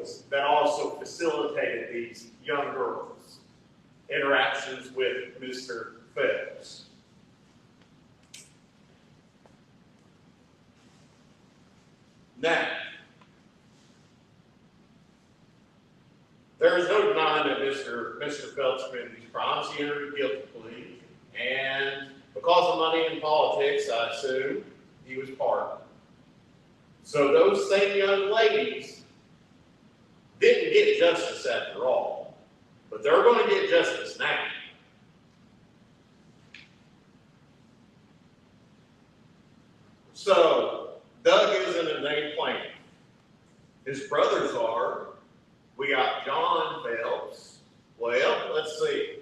boys that also facilitated these young girls' interactions with Mr. Phelps. Now, there is no denying that Mr. Phelps committed these crimes. He entered a guilty plea, and because of money in politics, I assume, he was pardoned. So those same young ladies didn't get justice after all, but they're going to get justice now. So Doug isn't a named plaintiff. His brothers are. We got John Phelps. Well, let's see.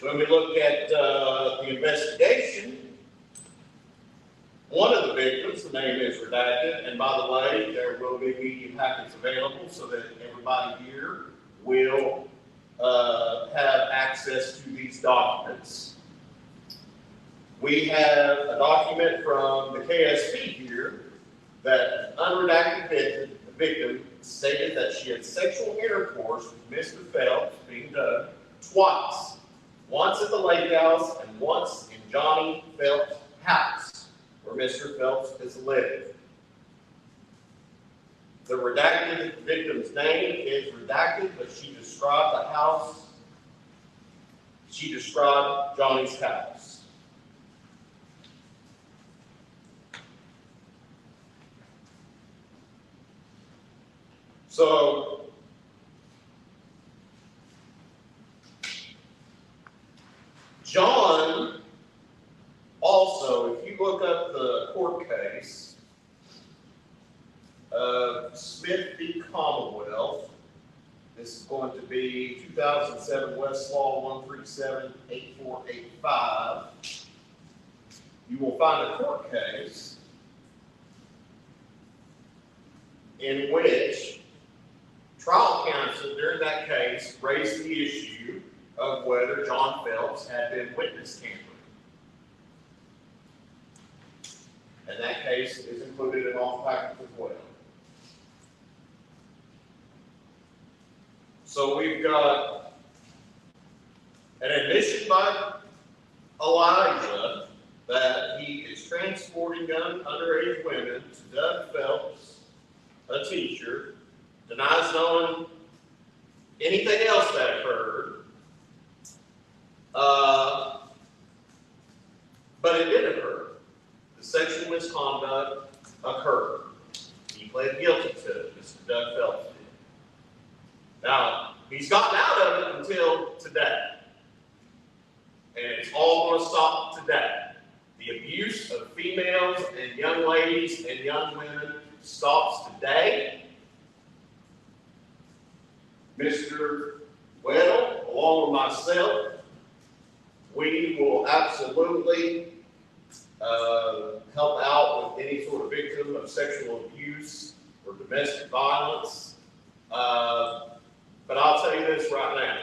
When we look at the investigation, one of the victims, the name is redacted, and by the way, there will be media packets available so that everybody here will have access to these documents. We have a document from the KSP here that unredacted victim stated that she had sexual intercourse with Mr. Phelps, being Doug, twice. Once at the lake house and once in Johnny Phelps' house, where Mr. Phelps is living. The redacted victim's name is redacted, but she described the house. She described Johnny's house. So, John, also, if you look up the court case of Smith v. Commonwealth, this is going to be 2007 Westlaw 137-8485, you will find a court case in which trial counsel during that case raised the issue of whether John Phelps had been witness tampering. And that case is included in all packets as well. So we've got an admission by Elijah that he is transporting underage women to Doug Phelps, a teacher, denies knowing anything else that occurred. But it did occur. The sexual misconduct occurred. He pled guilty to it, Mr. Doug Phelps did. Now, he's gotten out of it until today. And it's all going to stop today. The abuse of females and young ladies and young women stops today. Mr. Weddle, along with myself, we will absolutely help out with any sort of victim of sexual abuse or domestic violence. But I'll tell you this right now.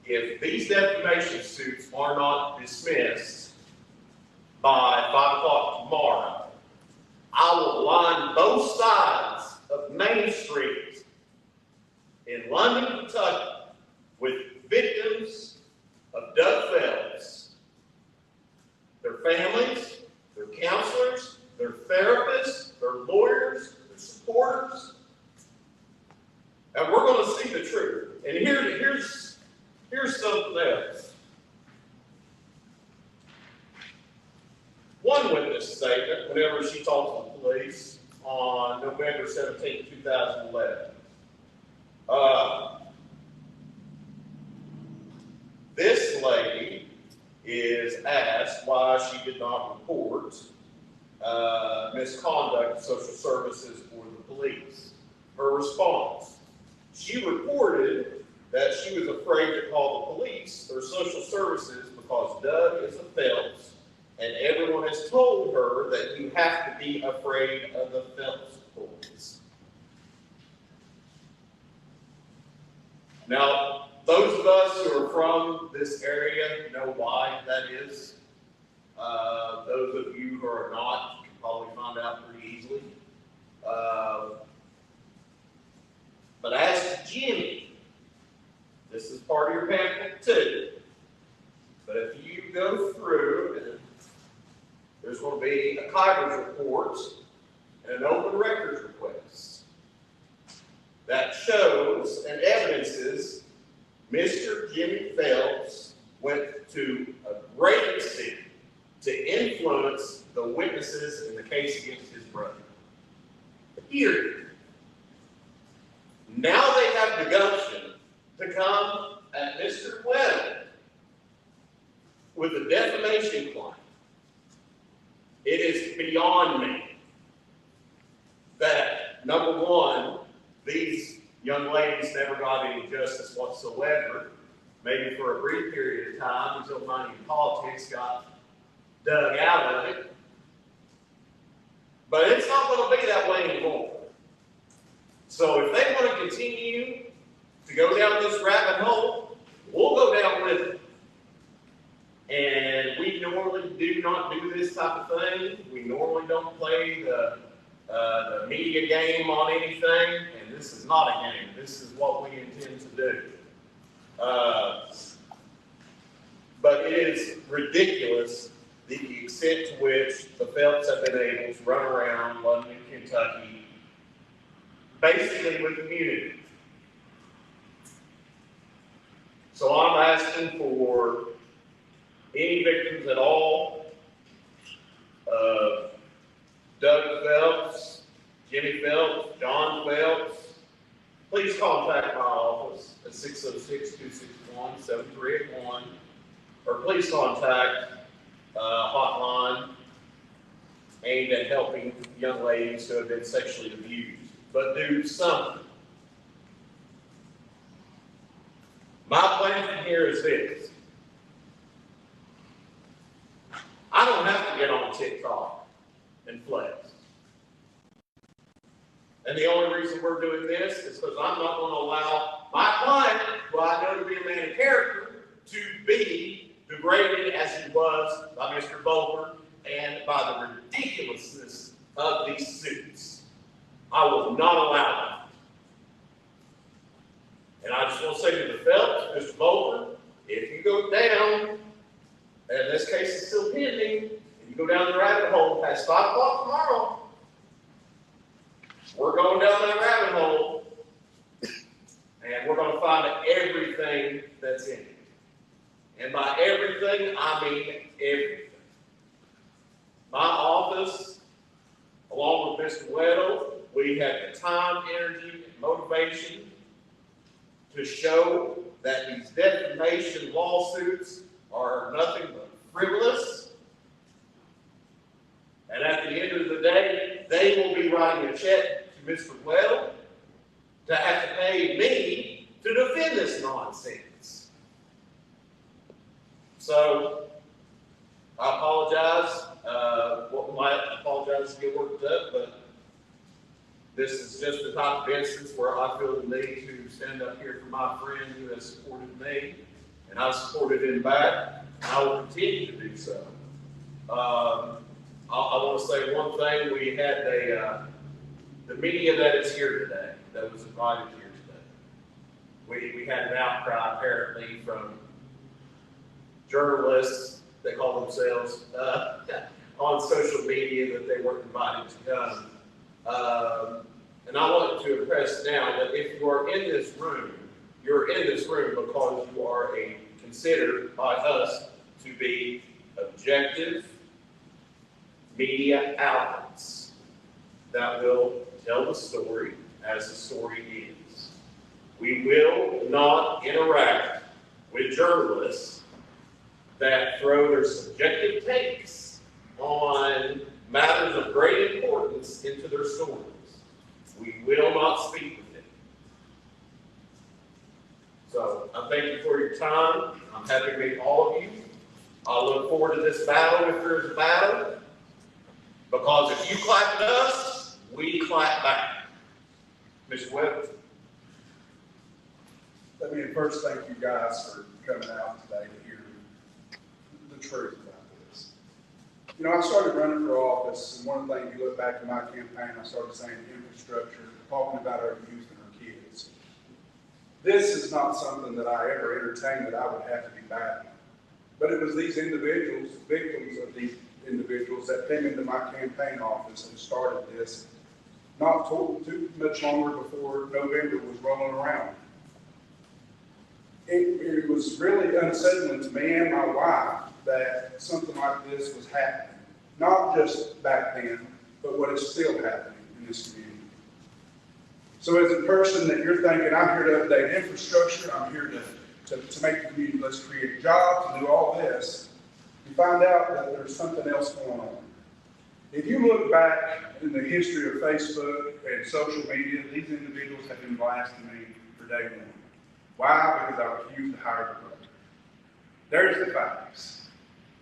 If these defamation suits are not dismissed by 5 o'clock tomorrow, I will line both sides of Main Street in London, Kentucky, with victims of Doug Phelps, their families, their counselors, their therapists, their lawyers, their supporters, and we're going to see the truth. And here's something else. One witness statement, whenever she talked to the police on November 17, 2011. This lady is asked why she did not report misconduct to social services or the police. Her response: she reported that she was afraid to call the police or social services because Doug is a Phelps, and everyone has told her that you have to be afraid of the Phelps boys. Now, those of us who are from this area know why that is. Those of you who are not can probably find out pretty easily. But as to Jimmy, this is part of your pamphlet too. But if you go through, and there's going to be a Kybers report and an open records request that shows and evidences Mr. Jimmy Phelps went to a great extent to influence the witnesses in the case against his brother. Here, now they have the gumption to come at Mr. Weddle with a defamation claim. It is beyond me that, number one, these young ladies never got any justice whatsoever. Maybe for a brief period of time until money in politics got dug out of it. But it's not going to be that way anymore. So if they want to continue to go down this rabbit hole, we'll go down with it. And we normally do not do this type of thing. We normally don't play the media game on anything, and this is not a game. This is what we intend to do. But it is ridiculous the extent to which the Phelps have been able to run around London, Kentucky, basically with immunity. So I'm asking for any victims at all of Doug Phelps, Jimmy Phelps, John Phelps, please contact my office at 606-261-7381, or please contact a hotline aimed at helping young ladies who have been sexually abused. But do something. My plan here is this. I don't have to get on TikTok and flex. And the only reason we're doing this is because I'm not going to allow my client, who I know to be a man of character, to be degraded as he was by Mr. Bolger and by the ridiculousness of these suits. I will not allow that. And I just want to say to the Phelps, Mr. Bolger, if you go down, and this case is still pending, and you go down the rabbit hole past 5 o'clock tomorrow, we're going down that rabbit hole, and we're going to find everything that's in it. And by everything, I mean everything. My office, along with Mr. Weddle, we have the time, energy, and motivation to show that these defamation lawsuits are nothing but frivolous. And at the end of the day, they will be writing a check to Mr. Weddle to have to pay me to defend this nonsense. So, I apologize. I apologize to get worked up, but this is just the type of instance where I feel the need to stand up here for my friend who has supported me, and I supported him back, and I will continue to do so. I want to say one thing. We had the media that is here today, that was invited here today. We had an outcry apparently from journalists, they call themselves, on social media that they weren't invited to come. And I want to impress now that if you are in this room, you're in this room because you are considered by us to be objective media outlets that will tell the story as the story is. We will not interact with journalists that throw their subjective takes on matters of great importance into their stories. We will not speak with them. So I thank you for your time. I'm happy to meet all of you. I look forward to this battle if there's a battle. Because if you clap at us, we clap back. Ms. Webb. Let me first thank you guys for coming out today to hear the truth about this. You know, I started running for office, and one of the things you look back at my campaign, I started saying infrastructure, talking about our youth and our kids. kids. This is not something that I ever entertained that I would have to be battling. But it was these individuals, victims of these individuals, that came into my campaign office and started this not too much longer before November was rolling around. It was really unsettling to me and my wife that something like this was happening. Not just back then, but what is still happening in this community. So as a person that you're thinking, I'm here to update infrastructure, I'm here to make the community, let's create jobs and do all this, you find out that there's something else going on. If you look back in the history of Facebook and social media, these individuals have been blasting me for day one. Why? Because I refuse to hire the brother. There's the facts.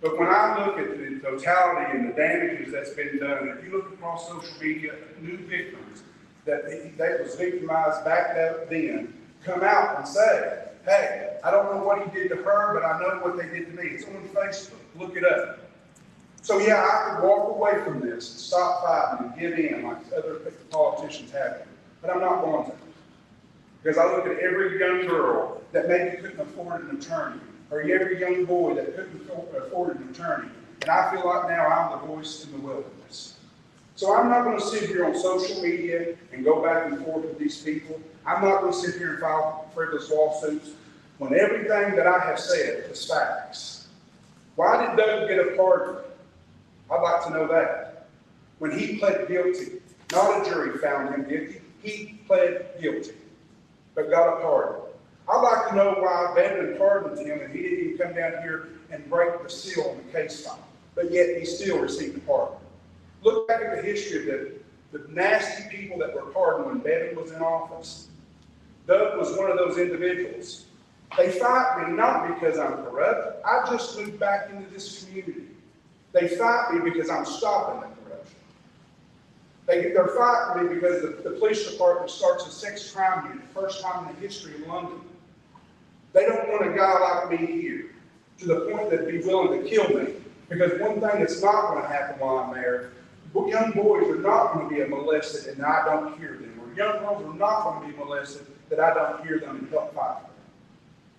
But when I look at the totality and the damages that's been done, if you look across social media, new victims that was victimized back then come out and say, hey, I don't know what he did to her, but I know what they did to me. It's on Facebook. Look it up. So yeah, I could walk away from this and stop fighting and give in like other politicians have, but I'm not going to. Because I look at every young girl that maybe couldn't afford an attorney, or every young boy that couldn't afford an attorney, and I feel like now I'm the voice in the wilderness. So I'm not going to sit here on social media and go back and forth with these people. I'm not going to sit here and file frivolous lawsuits when everything that I have said is facts. Why did Doug get a pardon? I'd like to know that. When he pled guilty, not a jury found him guilty, he pled guilty, but got a pardon. I'd like to know why Bedman pardoned him and he didn't even come down here and break the seal on the case file, but yet he still received a pardon. Look back at the history of the nasty people that were pardoned when Bedman was in office. Doug was one of those individuals. They fight me not because I'm corrupt. I just moved back into this community. They fight me because I'm stopping the corruption. They're fighting me because the police department starts a sex crime unit, first time in the history of London. They don't want a guy like me here, to the point that they'd be willing to kill me. Because one thing that's not going to happen while I'm there, young boys are not going to be molested and I don't hear them. Or young girls are not going to be molested that I don't hear them and help fight them.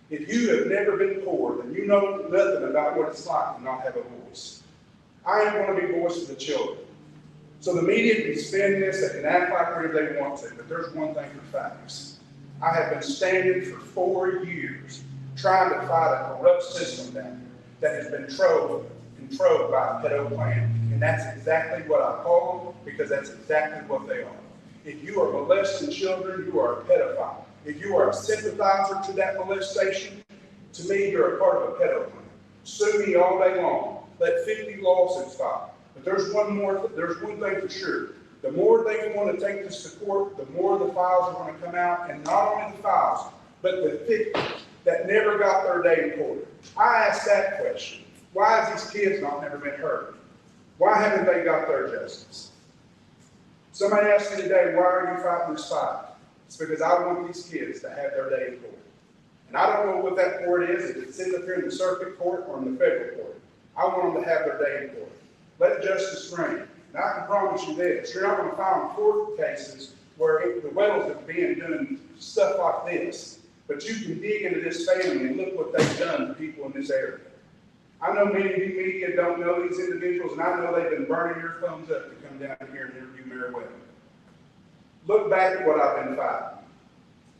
If you have never been poor, then you know nothing about what it's like to not have a voice. I am going to be voice of the children. So the media can spin this, they can act like whatever they want to, but there's one thing for facts. I have been standing for 4 years trying to fight a corrupt system down here that has been controlled by a pedo clan. And that's exactly what I call them, because that's exactly what they are. If you are molesting children, you are a pedophile. If you are a sympathizer to that molestation, to me, you're a part of a pedo clan. Sue me all day long. Let 50 lawsuits file. But there's one thing for sure. The more they want to take this to court, the more the files are going to come out, and not only the files, but the victims that never got their day in court. I asked that question. Why has these kids never been heard? Why haven't they got their justice? Somebody asked me today, why are you fighting this fight? It's because I want these kids to have their day in court. And I don't know what that court is, if it's up here in the circuit court or in the federal court. I want them to have their day in court. Let justice reign. And I can promise you this, you're not going to find court cases where the Wells have been doing stuff like this. But you can dig into this family and look what they've done to people in this area. I know many of you media don't know these individuals, and I know they've been burning your phones up to come down here and interview Mary Webb. Look back at what I've been fighting.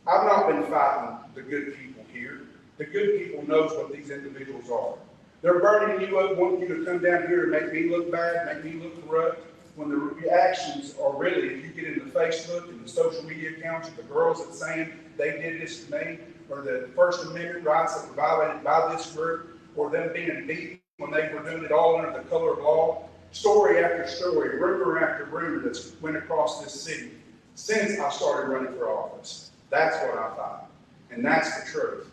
I've not been fighting the good people here. The good people knows what these individuals are. They're burning you up, wanting you to come down here and make me look bad, make me look corrupt, when the reactions are really, if you get into Facebook and the social media accounts of the girls that's saying they did this to me, or the First Amendment rights that were violated by this group, or them being beaten when they were doing it all under the color of law, story after story, rumor after rumor that's went across this city since I started running for office. That's what I thought, and that's the truth.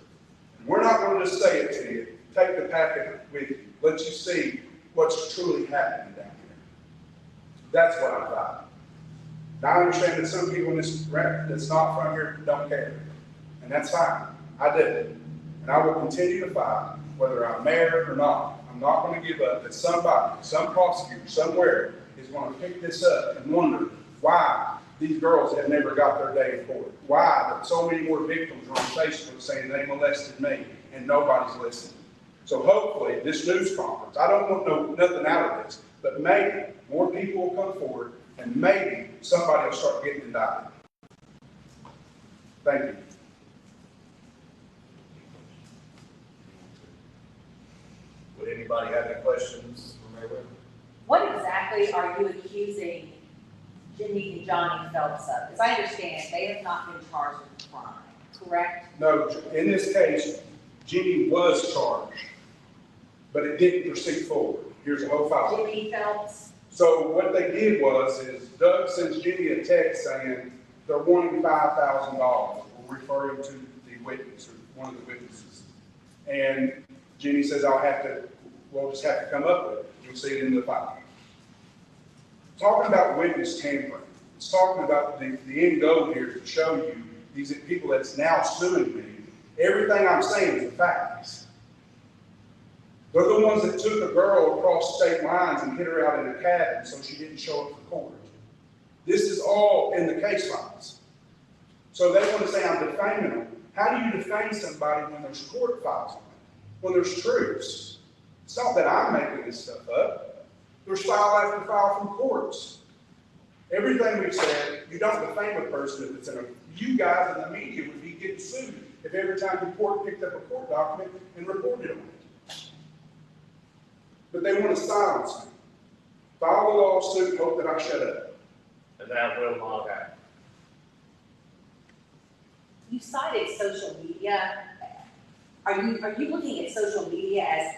And we're not going to just say it to you. Take the packet with you. Let you see what's truly happening down here. That's what I thought. Now I understand that some people in this rap that's not from here don't care, and that's fine. I did, and I will continue to fight, whether I'm mayor or not. I'm not going to give up that somebody, some prosecutor, somewhere is going to pick this up and wonder why these girls had never got their day in court. Why? But so many more victims are on Facebook saying they molested me, and nobody's listening. So hopefully, this news conference, I don't want nothing out of this, but maybe more people will come forward, and maybe somebody will start getting indicted. Thank you. Would anybody have any questions for Mayweather? What exactly are you accusing Jimmy and Johnny Phelps of? Because I understand they have not been charged with crime, correct? No, in this case, Jimmy was charged, but it didn't proceed forward. Here's a whole file. Jimmy Phelps? So what they did is Doug sends Jimmy a text saying they're wanting $5,000, referring to the witness or one of the witnesses. And Jimmy says, we'll just have to come up with it. You'll see it in the file. Talking about witness tampering, it's talking about the end goal here to show you these people that's now suing me. Everything I'm saying is the facts. They're the ones that took a girl across state lines and hit her out in a cabin so she didn't show up for court. This is all in the case files. So they want to say I'm defaming them. How do you defame somebody when there's court files on it? When there's truths? It's not that I'm making this stuff up. There's file after file from courts. Everything we've said, you don't defame a person if it's in a, you guys in the media would be getting sued if every time the court picked up a court document and reported on it. But they want to silence me. File a lawsuit, hope that I shut up. And that will not happen. You cited social media. Are you looking at social media as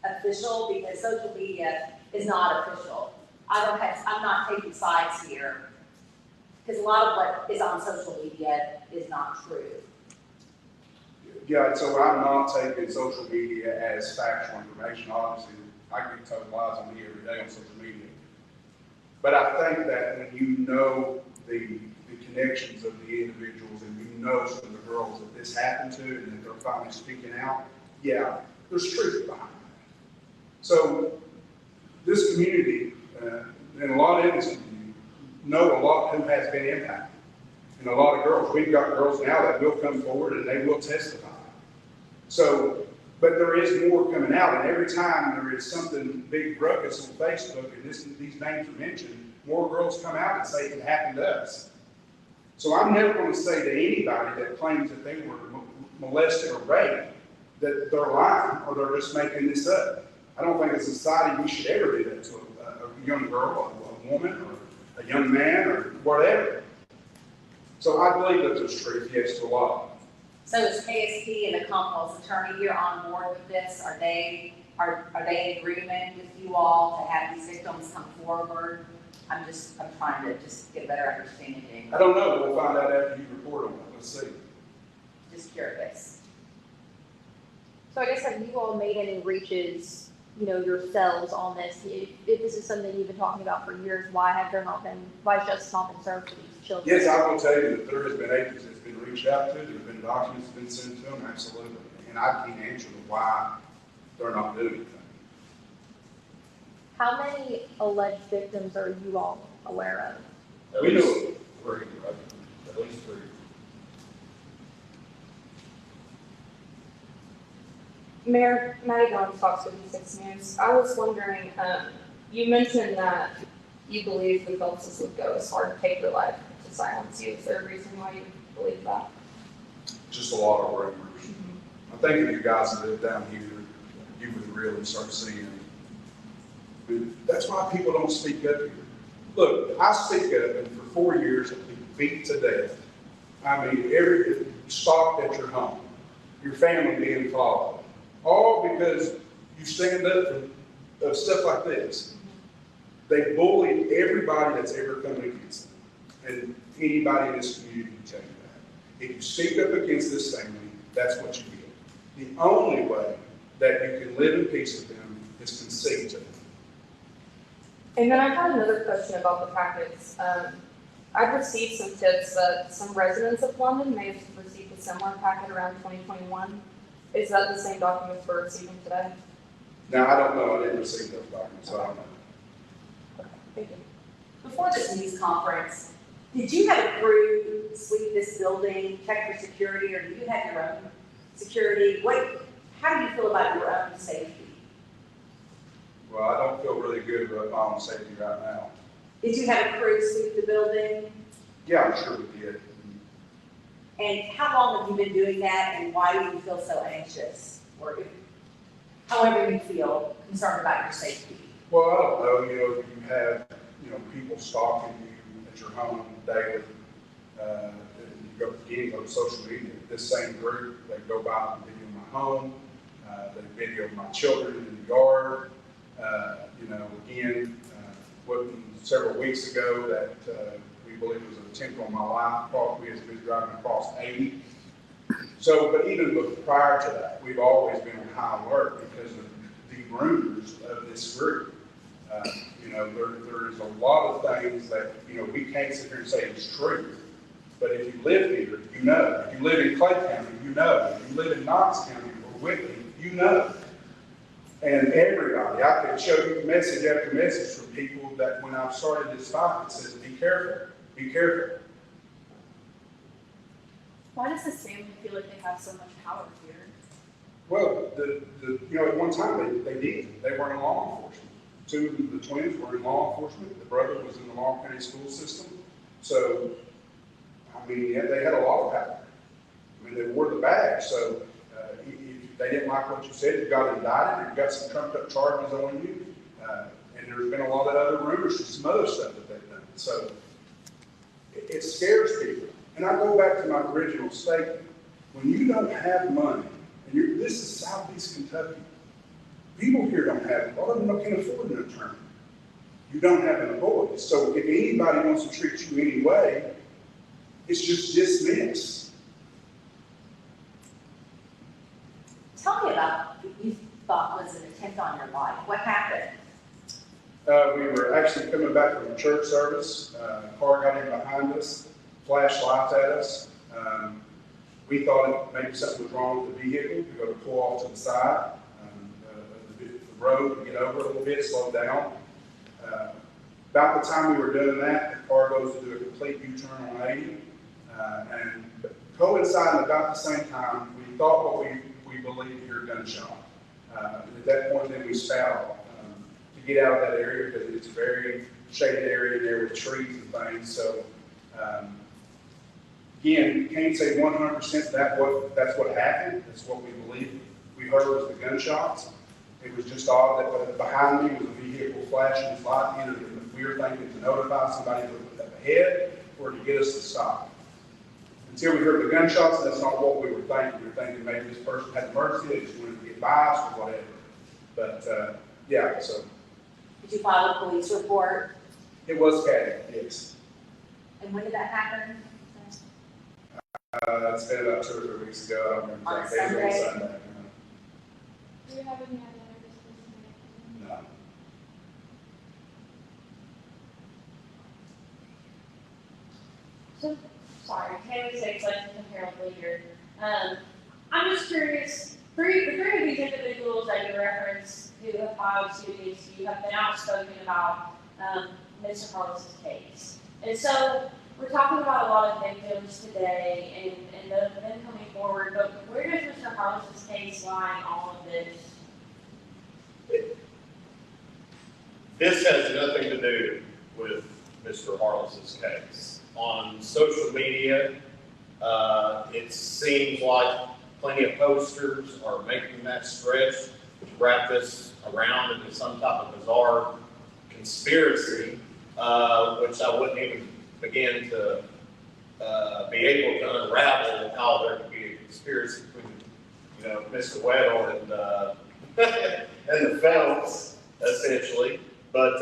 official? Because social media is not official. I'm not taking sides here. Because a lot of what is on social media is not true. Yeah, so I'm not taking social media as factual information. Obviously, I get told lies on me every day on social media. But I think that when you know the connections of the individuals and you know some of the girls that this happened to and that they're finally speaking out, yeah, there's truth behind that. So this community, and a lot of this community, know a lot who has been impacted. And a lot of girls, we've got girls now that will come forward and they will testify. So, but there is more coming out, and every time there is something big ruckus on Facebook and these names are mentioned, more girls come out and say it happened to us. So I'm never going to say to anybody that claims that they were molested or raped that they're lying or they're just making this up. I don't think as a society we should ever do that to a young girl, a woman, or a young man, or whatever. So I believe that there's truth, yes, to a lot. So is KSP and the Commonwealth's attorney here on board with this? Are they in agreement with you all to have these victims come forward? I'm trying to just get a better understanding. I don't know. We'll find out after you report on it. Let's see. Just curious. So I guess have you all made any reaches, yourselves on this? If this is something you've been talking about for years, why has justice not been served for these children? Yes, I will tell you that there has been agents that's been reached out to, there have been documents that have been sent to them, absolutely. And I can't answer why they're not doing anything. How many alleged victims are you all aware of? We know three, right? At least three. Mayor, Maddie Gomes, Fox 56 News. I was wondering, you mentioned that you believe the Phelpses would go as far to take their life to silence you. Is there a reason why you believe that? just a lot of rumors. I think if you guys live down here, you would really start seeing it. That's why people don't speak up here. Look, I speak up, and for 4 years, I've been beat to death. I mean, stalked at your home, your family being followed, all because you stand up for stuff like this. They bullied everybody that's ever come against them, and anybody in this community can tell you that. If you speak up against this family, that's what you get. The only way that you can live in peace with them is concede to them. And then I had another question about the packets. I've received some tips that some residents of London may have received a similar packet around 2021. Is that the same documents we're receiving today? Now, I don't know, I didn't receive those documents, so I don't know. Thank you. Before this news conference, Did you have a crew sweep this building, check for security, or do you have your own security? How do you feel about your own safety? Well, I don't feel really good about my own safety right now. Did you have a crew sweep the building? Yeah, I'm sure we did. And how long have you been doing that, and why do you feel so anxious? Or however you feel concerned about your safety? Well, I don't know, you have, people stalking you at your home daily. And you go to social media, this same group, they go by and video my home, they video my children in the yard. Several weeks ago that we believe was an attempt on my life, we had been driving across 80. So, but even prior to that, we've always been on high alert because of the rumors of this group. There is a lot of things that, we can't sit here and say it's true. But if you live here, you know. If you live in Clay County, you know. If you live in Knox County or Whitley, you know. And everybody, I can show you message after message from people that when I've started this fight, it says, be careful, be careful. Why does this family feel like they have so much power here? Well, at one time they did. They were in law enforcement. Two of the twins were in law enforcement. The brother was in the Long County school system. So, they had a lot of power. They wore the badge. So, if they didn't like what you said, you got indicted, you got some trumped up charges on you. And there's been a lot of other rumors and some other stuff that they've done. So, it scares people. And I go back to my original statement. When you don't have money, and this is Southeast Kentucky, people here don't have, a lot of them can't afford an attorney. You don't have an voice. So if anybody wants to treat you any way, it's just dismissed. Tell me about what you thought was an attempt on your life. What happened? We were actually coming back from a church service. A car got in behind us, flashed lights at us. We thought maybe something was wrong with the vehicle. We were going to pull off to the side of the road and get over a little bit, slow down. About the time we were doing that, the car goes to do a complete U-turn on 80. And coinciding about the same time, we thought what we believed we heard a gunshot. At that point, then we spat off to get out of that area because it's a very shaded area there with trees and things. So, again, you can't say 100% that's what happened. That's what we believe. We heard was the gunshots. It was just odd that behind me was a vehicle flashing its light, either we were thinking to notify somebody up ahead or to get us to stop. Until we heard the gunshots, that's not what we were thinking. We were thinking maybe this person had an emergency, they just wanted to get by us or whatever. But, yeah, so. Did you file a police report? It was catty, yes. And when did that happen? It's been about 2 or 3 weeks ago. I don't remember On exactly. It was on Sunday? Sunday. Do you have any identification? No. So, sorry, Haley Six Lexington Harold Leader. I'm just curious, the three of these individuals that you referenced who have filed suit against you have been outspoken about Mr. Carlos's case. And so we're talking about a lot of victims today and them coming forward, but where does Mr. Carlos's case lie in all of this? This has nothing to do with Mr. Harless's case. On social media, it seems like plenty of posters are making that stretch to wrap this around into some type of bizarre conspiracy, which I wouldn't even begin to be able to unravel how there could be a conspiracy between, Mr. Weddle and the Phelps, essentially. But,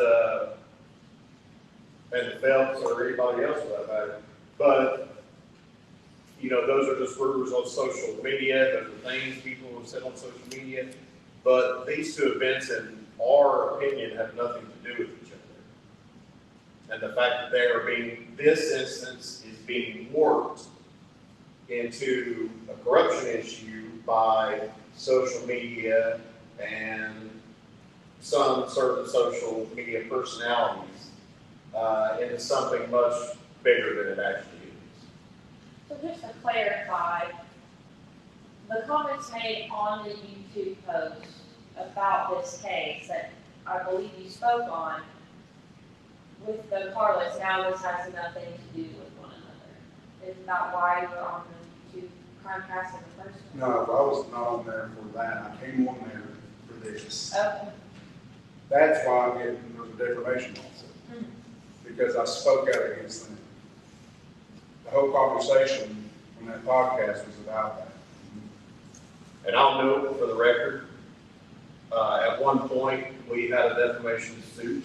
and the Phelps or anybody else for that matter. But, those are just rumors on social media. Those are things people have said on social media. But these two events, in our opinion, have nothing to do with each other. And the fact that this instance is being warped into a corruption issue by social media and some certain social media personalities into something much bigger than it actually is. So just to clarify, the comments made on the YouTube post about this case that I believe you spoke on with the car list, now this has nothing to do with one another. Is that why you were on the YouTube Crimecast in the first place? No, I was not on there for that. I came on there for this. Okay. That's why I'm getting the defamation lawsuit. Because I spoke out against them. The whole conversation on that podcast was about that. And I'll note for the record, at one point, we had a defamation suit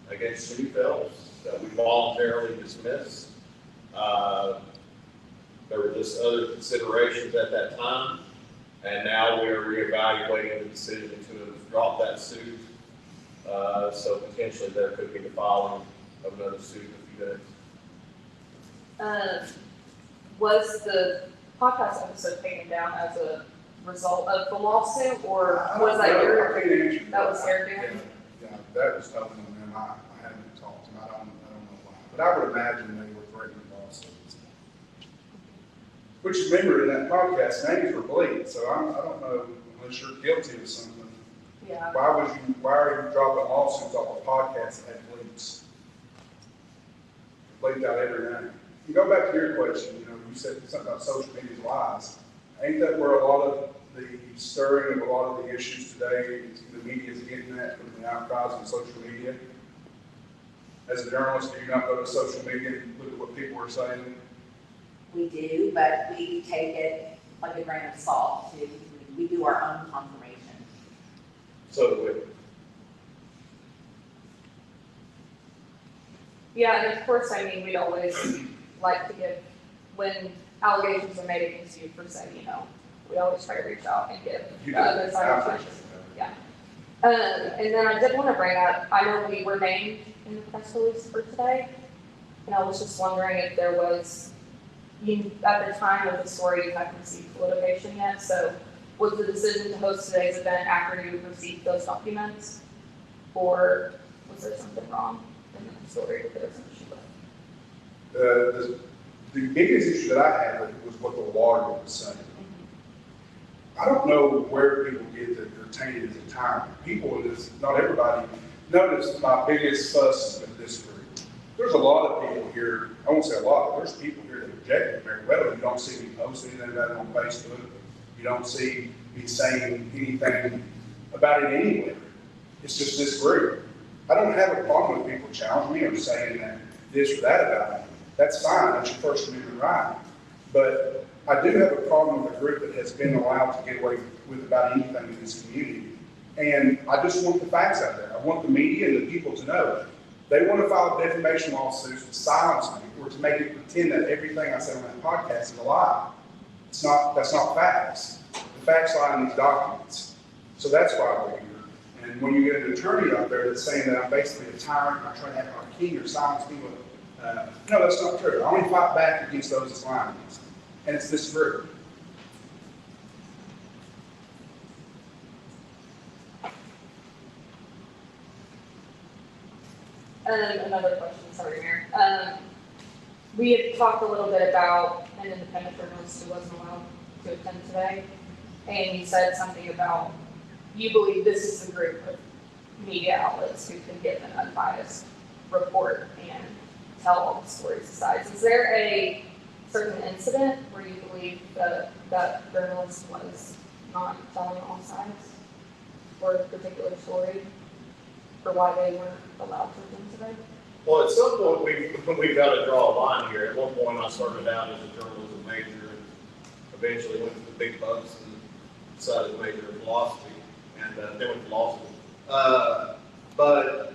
against City Phelps that we voluntarily dismissed. There were just other considerations at that time, and now we are reevaluating the decision to drop that suit. So potentially there could be the filing of another suit in a few days. Was the podcast episode taken down as a result of the lawsuit, or was that your, I can't answer that was your Yeah, doing? yeah, that was totally on them. I haven't talked to them. I don't know why. But I would imagine they were threatening lawsuits. Which, remember, in that podcast, names were bleed, so I don't know, unless you're guilty of something. Yeah. Why are you dropping lawsuits off a podcast that bleeds? Bleeds out every night. You go back to your question, you said something about social media's lies. Ain't that where a lot of the stirring of a lot of the issues today, the media is getting that from the outcries on social media? As a journalist, do you not go to social media and look at what people are saying? We do, but we take it like a grain of salt too. We do our own confirmation. So do we. Yeah, and of course, I mean, we'd always like to give, when allegations are made against you, per se, we always try to reach out and give You the do. other side of I the appreciate question. And then I did want to bring up, I know we were named in the press release for today, and I was just wondering if there was, at the time of the story, you hadn't received litigation yet, so was the decision to host today's event after you received those documents? Or was there something wrong in the story that there was an issue with? The biggest issue that I had with it was what the lawyer was saying. I don't know where people get that they're tainted as a tyrant. People in this, not everybody, notice my biggest fuss is with this group. There's a lot of people here, I won't say a lot, there's people here that reject it very well. You don't see me post anything about it on Facebook. You don't see me saying anything about it anywhere. It's just this group. I don't have a problem with people challenging me or saying that this or that about me. That's fine, that's your First Amendment right. But I do have a problem with a group that has been allowed to get away with about anything in this community. And I just want the facts out there. I want the media and the people to know. They want to file defamation lawsuits to silence me or to make it pretend that everything I said on that podcast is a lie. That's not facts. The facts lie in these documents. So that's why we're here. And when you get an attorney out there that's saying that I'm basically a tyrant and I try to have our king or silence people, no, that's not true. I only fight back against those that's lying against me. And it's this group. Another question, sorry, Mayor. We had talked a little bit about an independent journalist who wasn't allowed to attend today. And you said something about, you believe this is the group of media outlets who can give an unbiased report and tell all the stories aside. Is there a certain incident where you believe that that journalist was not telling all sides for a particular story, for why they weren't allowed to attend today? Well, at some point, we've got to draw a line here. At one point, I started out as a journalism major and eventually went to the big bucks and decided to major in philosophy and then went to law school. But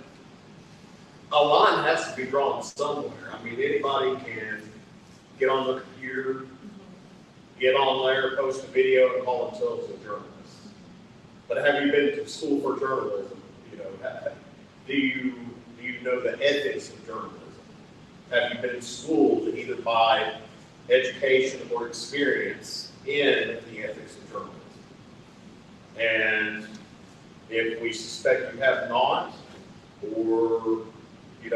a line has to be drawn somewhere. I mean, anybody can get on the computer, get on there, post a video, and call themselves a journalist. But have you been to school for journalism? Do you know the ethics of journalism? Have you been schooled either by education or experience in the ethics of journalism? And if we suspect you have not, or you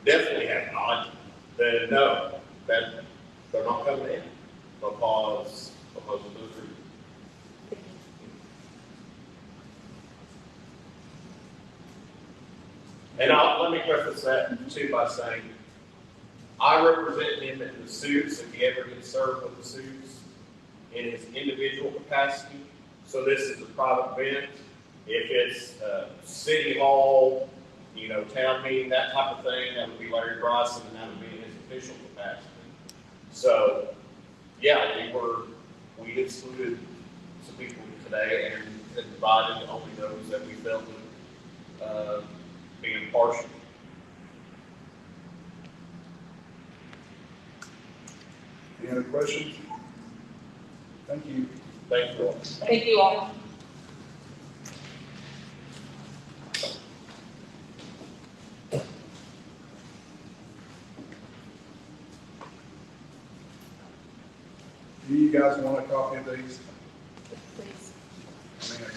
definitely have not, then no, that, they're not coming in because of those reasons. And let me preface that too by saying, I represent him in the suits, if he ever gets served with the suits, in his individual capacity. So this is a private event. If it's city hall, town meeting, that type of thing, that would be Larry Bryson, and that would be in his official capacity. So, yeah, we excluded some people today and divided only those that we felt would be impartial. Any other questions? Thank you. Thank you all. Thank you all. Do you guys want a copy of these? Please. I mean,